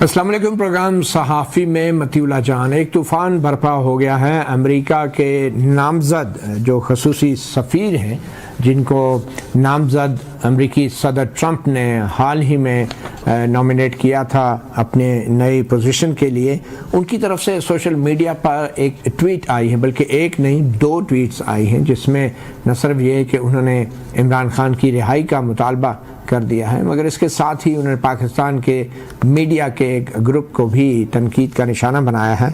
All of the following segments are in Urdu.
السلام علیکم. پروگرام صحافی میں متی اللہ جان. ایک طوفان برپا ہو گیا ہے. امریکہ کے نامزد جو خصوصی سفیر ہیں جن کو نامزد امریکی صدر ٹرمپ نے حال ہی میں نامینیٹ کیا تھا اپنے نئی پوزیشن کے لیے، ان کی طرف سے سوشل میڈیا پر ایک ٹویٹ آئی ہے، بلکہ ایک نہیں 2 ٹویٹس آئی ہیں، جس میں نہ صرف یہ کہ انہوں نے عمران خان کی رہائی کا مطالبہ کر دیا ہے، مگر اس کے ساتھ ہی انہوں نے پاکستان کے میڈیا کے ایک گروپ کو بھی تنقید کا نشانہ بنایا ہے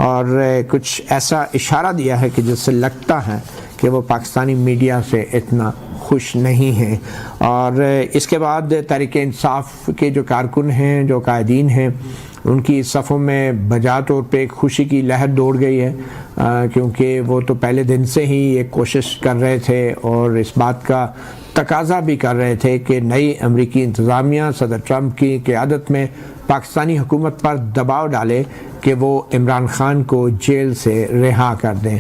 اور کچھ ایسا اشارہ دیا ہے کہ جس سے لگتا ہے کہ وہ پاکستانی میڈیا سے اتنا خوش نہیں ہیں. اور اس کے بعد تحریک انصاف کے جو کارکن ہیں، جو قائدین ہیں، ان کی صفوں میں بجا طور پہ ایک خوشی کی لہر دوڑ گئی ہے، کیونکہ وہ تو پہلے دن سے ہی ایک کوشش کر رہے تھے اور اس بات کا تقاضا بھی کر رہے تھے کہ نئی امریکی انتظامیہ صدر ٹرمپ کی قیادت میں پاکستانی حکومت پر دباؤ ڈالے کہ وہ عمران خان کو جیل سے رہا کر دیں.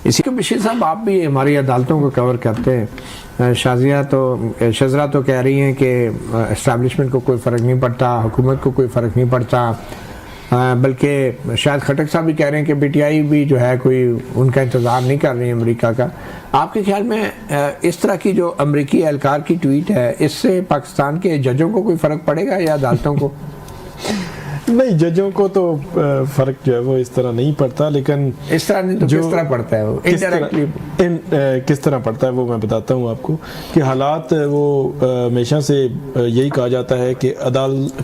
اسی کے بشیر صاحب، آپ بھی ہماری عدالتوں کو کور کرتے ہیں. شزرا تو کہہ رہی ہیں کہ اسٹیبلشمنٹ کو کوئی فرق نہیں پڑتا، حکومت کو کوئی فرق نہیں پڑتا، بلکہ شاید خٹک صاحب بھی کہہ رہے ہیں کہ پی ٹی آئی بھی جو ہے کوئی ان کا انتظار نہیں کر رہی ہے امریکہ کا. آپ کے خیال میں اس طرح کی جو امریکی اہلکار کی ٹویٹ ہے، اس سے پاکستان کے ججوں کو کوئی فرق پڑے گا یا عدالتوں کو؟ نہیں، ججوں کو تو فرق جو ہے وہ اس طرح نہیں پڑتا، لیکن اس طرح نہیں تو کس طرح پڑتا ہے وہ کس طرح پڑتا ہے وہ میں بتاتا ہوں آپ کو کہ حالات وہ ہمیشہ سے یہی کہا جاتا ہے کہ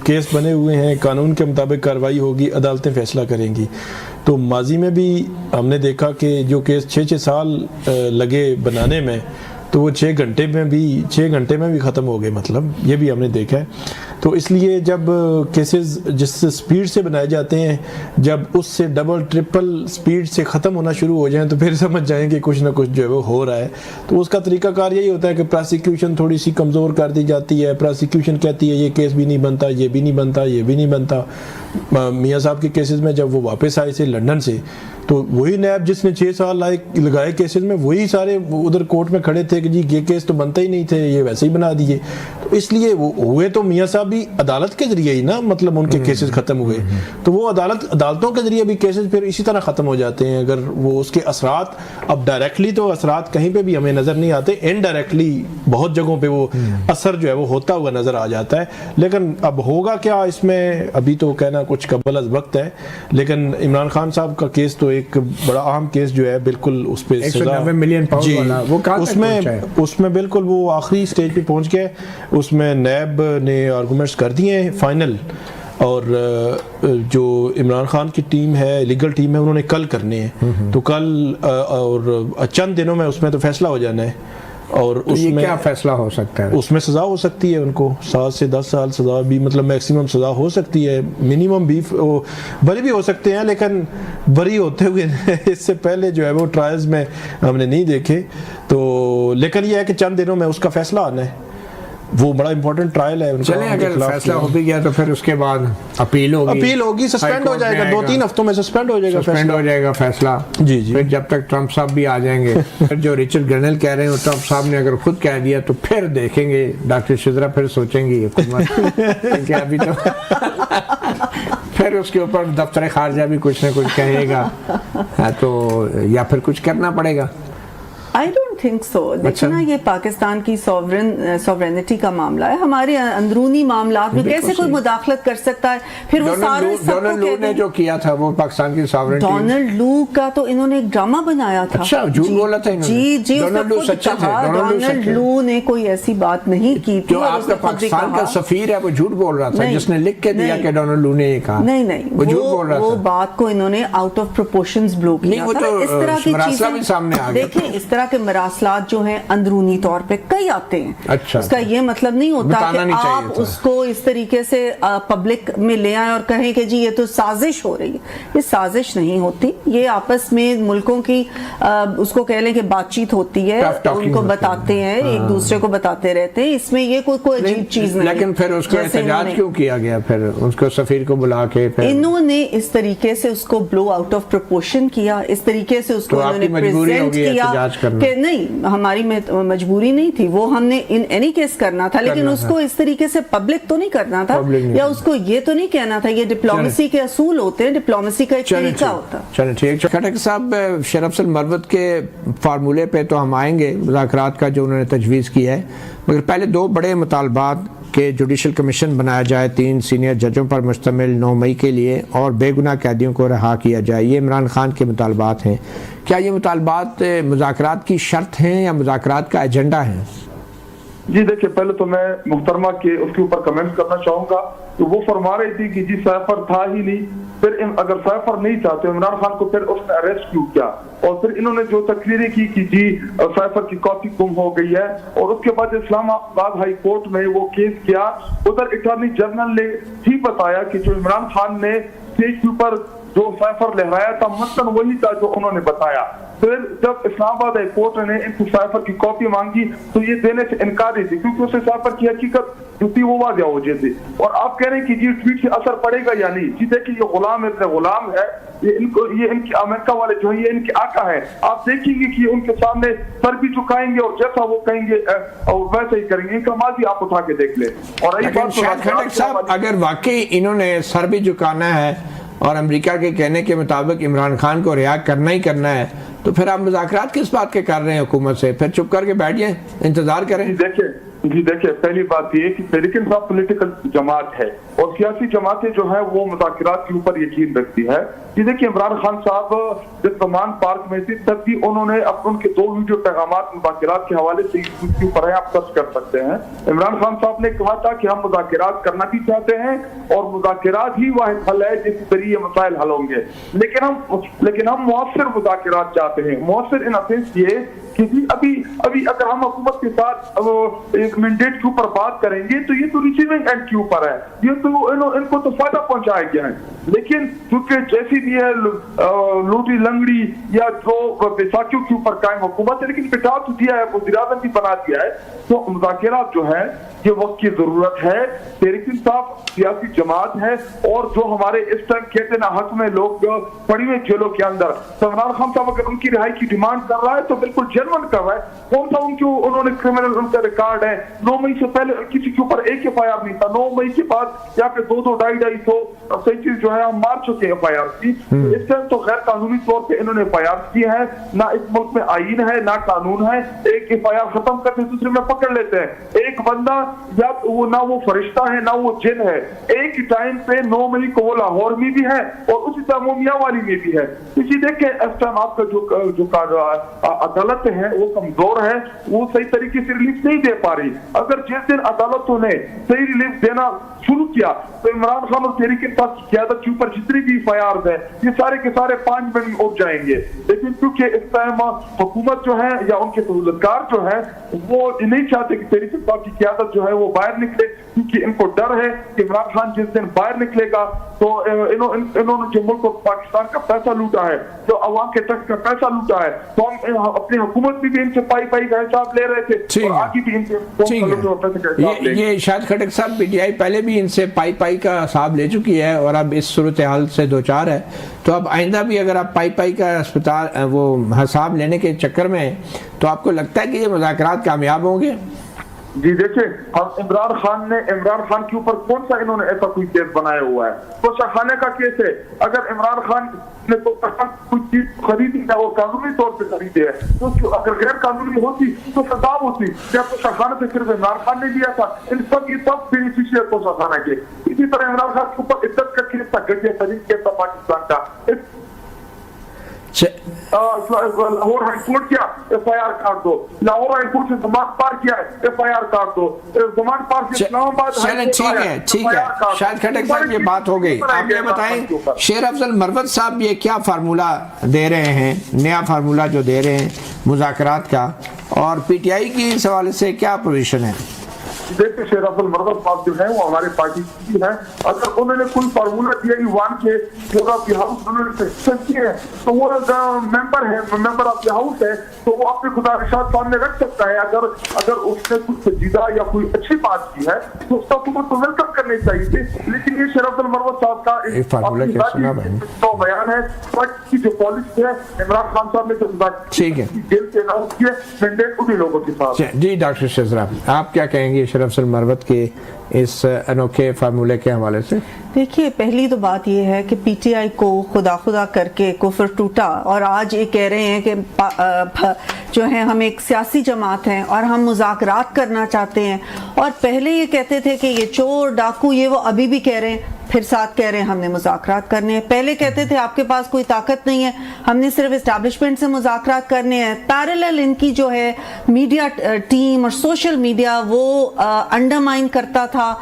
کیس بنے ہوئے ہیں، قانون کے مطابق کارروائی ہوگی، عدالتیں فیصلہ کریں گی. تو ماضی میں بھی ہم نے دیکھا کہ جو کیس 6 سال لگے بنانے میں، تو وہ 6 گھنٹے میں بھی ختم ہو گئے، مطلب یہ بھی ہم نے دیکھا ہے. تو اس لیے جب کیسز جس سپیڈ سے بنائے جاتے ہیں، جب اس سے ڈبل ٹرپل سپیڈ سے ختم ہونا شروع ہو جائیں تو پھر سمجھ جائیں کہ کچھ نہ کچھ جو ہے وہ ہو رہا ہے. تو اس کا طریقہ کار یہی ہوتا ہے کہ پراسیکیوشن تھوڑی سی کمزور کر دی جاتی ہے. پراسیکیوشن کہتی ہے یہ کیس بھی نہیں بنتا، یہ بھی نہیں بنتا، یہ بھی نہیں بنتا. میاں صاحب کے کیسز میں جب وہ واپس آئے تھے لنڈن سے، تو وہی نیب جس نے 6 سال لگائے کیسز میں، وہی سارے ادھر کورٹ میں کھڑے تھے کہ جی یہ کیس تو بنتا ہی نہیں تھے، یہ ویسے ہی بنا دیے. تو اس لیے وہ ہوئے تو میاں صاحب بھی عدالت کے ذریعے ہی نا، مطلب ان کے کیسز ختم ہوئے. تو وہ عدالتوں کے ذریعے بھی کیسز پھر اسی طرح ختم ہو جاتے ہیں. اگر وہ اس کے اثرات، اب ڈائریکٹلی تو اثرات کہیں پہ بھی ہمیں نظر نہیں آتے، انڈائریکٹلی بہت جگہوں پہ وہ اثر جو ہے وہ ہوتا ہوا نظر آ جاتا ہے. لیکن اب ہوگا کیا اس میں، ابھی تو کہنا کچھ قبل از وقت ہے. لیکن عمران خان صاحب کا کیس تو ایک بڑا اہم کیس جو ہے، بالکل اس پہ 190 ملین پاؤنڈ والا، وہ اس میں بالکل وہ آخری سٹیج پہ پہنچ گئے. اس میں نیب نے آرگومنٹس کر دیے ہیں فائنل، اور جو عمران خان کی ٹیم ہے، لیگل ٹیم ہے، انہوں نے کل کرنے ہیں. تو کل اور چند دنوں میں اس میں تو فیصلہ ہو جانا ہے. اور اس میں کیا فیصلہ ہو سکتا ہے؟ اس میں سزا ہو سکتی ہے ان کو 7 سے 10 سال سزا بھی، مطلب میکسیمم سزا ہو سکتی ہے. منیمم بھی بری بھی ہو سکتے ہیں، لیکن بری ہوتے ہوئے اس سے پہلے جو ہے وہ ٹرائلز میں ہم نے نہیں دیکھے. تو لیکن یہ ہے کہ چند دنوں میں اس کا فیصلہ آنا ہے. وہ بڑا امپورٹنٹ ٹرائل ہے. چلیں اگر فیصلہ ہو بھی گیا تو پھر اس کے بعد اپیل ہوگی، سسپینڈ ہو جائے گا، 2-3 ہفتوں میں سسپینڈ ہو جائے گا فیصلہ. جی پھر جب تک ٹرمپ صاحب بھی آ جائیں گے. پھر جو ریچرڈ گرنل کہہ رہے ہیں، ٹرمپ صاحب نے اگر خود کہہ دیا تو پھر دیکھیں گے ڈاکٹر شزرا، پھر سوچیں گی حکومت کہ ابھی تو پھر اس کے اوپر دفتر خارجہ بھی کچھ نہ کچھ کہے گا، تو یا پھر کچھ کرنا پڑے گا. I don't think so. دیکھیں نا، یہ پاکستان کی سوورینٹی کا معاملہ ہے. ہمارے اندرونی معاملات میں کیسے کوئی مداخلت کر سکتا ہے؟ پھر وہ سارے ڈونلڈ لو نے جو کیا تھا وہ پاکستان کی سوورینٹی، ڈونلڈ لو کا تو انہوں نے ایک ڈرامہ بنایا تھا. اچھا، جھوٹ بولا تھا انہوں نے. جی ڈونلڈ لو نے کوئی ایسی بات نہیں کی تھی. جو آپ کا پاکستان کا سفیر ہے وہ جھوٹ بول رہا تھا، جس نے لکھ کے دیا کہ ڈونلڈ لو نے یہ کہا. نہیں، وہ جھوٹ بول رہا تھا. وہ بات کو انہوں نے آؤٹ آف پروپورشنز بلو کیا تھا. اس طرح کی چیزیں دیکھیں، اس طرح کے مراسلات جو ہیں اندرونی طور پہ کئی آتے ہیں. اس کا یہ مطلب نہیں ہوتا کہ آپ اس کو اس طریقے سے پبلک میں لے آئیں اور کہیں کہ جی یہ تو سازش ہو رہی ہے. یہ سازش نہیں ہوتی، یہ آپس میں ملکوں کی اس کو کہہ لیں کہ بات چیت ہوتی ہے، ان کو بتاتے ہیں، ایک دوسرے کو بتاتے رہتے ہیں. اس میں یہ کوئی عجیب چیز نہیں. لیکن پھر اس کو احتجاج کیوں کیا گیا؟ پھر اس کو سفیر کو بلا کے انہوں نے اس طریقے سے اس کو بلو آؤٹ آف پروپورشن کیا، اس طریقے سے اس کو انہوں نے پریزنٹ کیا کہ نہیں نہیں ہماری مجبوری نہیں تھی, وہ ہم نے ان اینی کیس کرنا تھا, لیکن اس کو اس طریقے سے پبلک تو نہیں کرنا تھا, یا اس کو یہ تو نہیں کہنا تھا. یہ ڈپلومیسی کے اصول ہوتے ہیں, ڈپلومیسی کا ایک طریقہ ہوتا. چلیں ٹھیک. کھٹک صاحب, شیر افضل مروت کے فارمولے پہ تو ہم آئیں گے, مذاکرات کا جو انہوں نے تجویز کیا ہے, مگر پہلے دو بڑے مطالبات کہ جوڈیشل کمیشن بنایا جائے 3 سینئر ججوں پر مشتمل 9 مئی کے لیے, اور بے گناہ قیدیوں کو رہا کیا جائے, یہ عمران خان کے مطالبات ہیں. کیا یہ مطالبات مذاکرات کی شرط ہیں یا مذاکرات کا ایجنڈا ہے؟ جی دیکھیں, پہلے تو میں محترمہ کے اس کے اوپر کمنٹ کرنا چاہوں گا کہ وہ فرما رہی تھی کہ جی سیفر تھا ہی نہیں, پھر اگر سیفر نہیں تھا تو عمران خان کو پھر اس نے اریسٹ کیوں کیا, اور پھر انہوں نے جو تقریریں کی کہ جی سیفر کی کاپی گم ہو گئی ہے, اور اس کے بعد اسلام آباد ہائی کورٹ میں وہ کیس کیا. ادھر اٹارنی جنرل نے ہی بتایا کہ جو عمران خان نے اسٹیج کے اوپر جو سیفر لہرایا تھا مثلاً وہی تھا جو انہوں نے بتایا. پھر جب اسلام آباد ہائی کورٹ نے ان سے سیفر کی کاپی مانگی تو یہ دینے سے انکاری تھی, کیونکہ اسے سیفر کی حقیقت جو تھی وہ واضح ہو جاتی. اور آپ کہہ رہے ہیں کہ جی ٹویٹ سے اثر پڑے گا یا نہیں. جی دیکھیں, یہ غلام ابن غلام ہے, یہ ان کے امریکہ والے جو ہیں یہ ان کے آقا ہے. آپ دیکھیں گے کہ ان کے سامنے سر بھی جھکائیں گے اور جیسا وہ کہیں گے اور ویسے ہی کریں گے. ان کا ماضی آپ اٹھا کے دیکھ لیں. اور کھٹک صاحب, اگر واقعی انہوں نے سر بھی جھکانا ہے اور امریکہ کے کہنے کے مطابق عمران خان کو رہا کرنا ہی کرنا ہے, تو پھر آپ مذاکرات کس بات کے کر رہے ہیں حکومت سے؟ پھر چپ کر کے بیٹھ جائیں, انتظار کریں. جی دیکھیں, پہلی بات یہ کہ تحریک انصاف پولیٹیکل جماعت ہے اور سیاسی جماعتیں جو ہیں وہ مذاکرات کے اوپر یقین رکھتی ہے. جی دیکھیں, عمران خان صاحب جب زمان پارک میں تھے تب بھی انہوں نے ان کے 2 ویڈیو پیغامات مذاکرات کے حوالے سے کے اوپر آپ سرچ کر سکتے ہیں. عمران خان صاحب نے کہا تھا کہ ہم مذاکرات کرنا بھی چاہتے ہیں اور مذاکرات ہی واحد حل ہے جس کے ذریعے مسائل حل ہوں گے, لیکن ہم مؤثر مذاکرات چاہتے ہیں. مؤثر ان اسینس یہ کہ جی ابھی اگر ہم حکومت کے ساتھ ایک مینڈیٹ کے اوپر بات کریں گے تو یہ تو ریسیونگ اینڈ کے اوپر ہے, یہ تو ان کو تو فائدہ پہنچایا گیا ہے. لیکن چونکہ جیسی بھی ہے لوٹی لنگڑی یا جو بیساکھیوں کے اوپر قائم حکومت ہے, لیکن بٹا تو دیا ہے, وزیر اعظم بھی بنا دیا ہے, تو مذاکرات جو ہے یہ وقت کی ضرورت ہے. تحریک انصاف سیاسی جماعت ہے اور جو ہمارے اس ٹائم کہتے نا حق میں لوگ پڑی ہوئے جیلوں کے اندر, تو عمران خان صاحب اگر ان کی رہائی کی ڈیمانڈ کر رہا ہے تو بالکل جنون کر رہا ہے. کون سا انہوں نے کرمنل ان کا ریکارڈ ہے. 9 مئی سے پہلے کسی کے اوپر ایک ایف آئی آر نہیں تھا. 9 مئی کے بعد یا پھر 200 250 صحیح چیز جو ہے ہم مار چکے ایف آئی آر کی. اس ٹائم تو غیر قانونی طور پہ انہوں نے ایف آئی آر کی ہے, نہ اس ملک میں آئین ہے نہ قانون ہے. ایک ایف آئی آر ختم کرتے دوسرے میں پکڑ لیتے ہیں. ایک بندہ یا وہ نہ وہ فرشتہ ہے نہ وہ جن ہے. ایک ٹائم پہ 9 مئی کو وہ لاہور میں بھی ہے اور اسی طرح وہ میاں والی میں بھی ہے. اسی دیکھیں اس ٹائم آپ کا جو عدالت ہے وہ کمزور ہے, وہ صحیح طریقے سے ریلیف نہیں دے پا رہی. اگر جس دن عدالتوں نے صحیح ریلیف دینا شروع کیا تو عمران خان اور تحریک انصاف کی قیادت کے اوپر جتنی بھی ایف آئی آرز ہیں یہ سارے کے سارے 5 منٹ میں اٹھ جائیں گے. لیکن کیونکہ اس ٹائم حکومت جو ہے یا ان کے سہولتکار جو ہے وہ نہیں چاہتے کہ تحریک انصاف کی قیادت جو ہے وہ باہر نکلے, کیونکہ ان کو ڈر ہے کہ عمران خان جس دن باہر نکلے گا تو انہوں نے جو ملک اور پاکستان کا پیسہ لوٹا ہے, جو عوام کے ٹیکس کا پیسہ لوٹا ہے, تو ہم اپنی حکومت بھی ان سے پائی کا حساب لے رہے تھے اور آگے بھی ان سے. یہ شاید کھٹک صاحب پی ٹی آئی پہلے بھی ان سے پائی کا حساب لے چکی ہے اور اب اس صورتحال سے دوچار ہے, تو اب آئندہ بھی اگر آپ پائی کا وہ حساب لینے کے چکر میں تو آپ کو لگتا ہے کہ یہ مذاکرات کامیاب ہوں گے؟ جی دیکھیں, عمران خان کے اوپر کون سا انہوں نے ایسا کوئی کیس بنایا ہوا ہے؟ توشہ خانے کا کیس ہے. اگر عمران خان نے تو کوئی چیز خریدی ہے اور قانونی طور پہ خریدی ہے تو اگر غیر قانونی ہوتی تو سزا ہوتی. کیا توشہ خانے سے صرف عمران خان نے لیا تھا؟ ان سب یہ سب بینیفیشیئر توشہ خانہ کے. اسی طرح عمران خان کے اوپر عزت کا کیس تھا, گھٹیا ترین کیس تھا پاکستان کا. لاہور ہائی کورٹ کیا ایف آئی آر کاٹ دو, لاہور ہائی کورٹ سے ضمانت پار کیا ایف آئی آر کاٹ دو, ضمانت پار سے اسلام آباد ٹھیک ہے. شاید کھٹک صاحب یہ بات ہو گئی. آپ یہ بتائیں شیر افضل مروت صاحب یہ کیا فارمولہ دے رہے ہیں, نیا فارمولہ جو دے رہے ہیں مذاکرات کا, اور پی ٹی آئی کی اس حوالے سے کیا پوزیشن ہے؟ دیکھیں شیر عبد المرغب صاحب جو ہیں وہ ہمارے پارٹی کی ہیں، اگر انہوں نے کوئی فارمولا دیا ایوان کے آف دی ہاؤس انہوں نے سیکشن کیے ہیں تو وہ ممبر ہے، ممبر آف دی ہاؤس ہے، تو وہ اپنی گزارشات سامنے رکھ سکتا ہے۔ اگر اس نے کچھ سنجیدہ یا کوئی اچھی بات کی ہے تو اس کا حکومت کو ویلکم کرنی چاہیے تھی، لیکن یہ شیر عبد المرغب صاحب کا تو بیان ہے، بٹ کی جو پالیسی ہے عمران خان صاحب نے جو جیل سے اناؤنس کیے مینڈیٹ انہی لوگوں کے ساتھ۔ جی ڈاکٹر شہزاد آپ کیا کہیں گے شیر افضل مروت کے اس انوکھے فارمولے کے حوالے سے؟ دیکھیے پہلی تو بات یہ ہے کہ پی ٹی آئی کو خدا کر کے کفر ٹوٹا، اور آج یہ کہہ رہے ہیں کہ جو ہے ہم ایک سیاسی جماعت ہیں اور ہم مذاکرات کرنا چاہتے ہیں، اور پہلے یہ کہتے تھے کہ یہ چور ڈاکو یہ وہ، ابھی بھی کہہ رہے ہیں، پھر ساتھ کہہ رہے ہیں ہم نے مذاکرات کرنے ہیں۔ پہلے کہتے تھے آپ کے پاس کوئی طاقت نہیں ہے، ہم نے صرف اسٹیبلشمنٹ سے مذاکرات کرنے ہیں۔ پیرالل ان کی جو ہے میڈیا ٹیم اور سوشل میڈیا وہ انڈرمائن کرتا تھا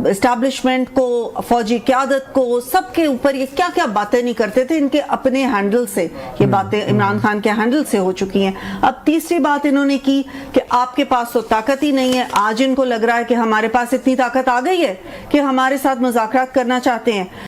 اسٹیبلشمنٹ کو، فوجی قیادت کو، سب کے اوپر یہ کیا کیا باتیں نہیں کرتے تھے، ان کے اپنے ہینڈل سے یہ باتیں عمران خان کے ہینڈل سے ہو چکی ہیں۔ اب تیسری بات انہوں نے کی کہ آپ کے پاس تو طاقت ہی نہیں ہے، آج ان کو لگ رہا ہے کہ ہمارے پاس اتنی طاقت آ گئی ہے کہ ہمارے ساتھ مذاکرات کرنا چاہتے ہیں۔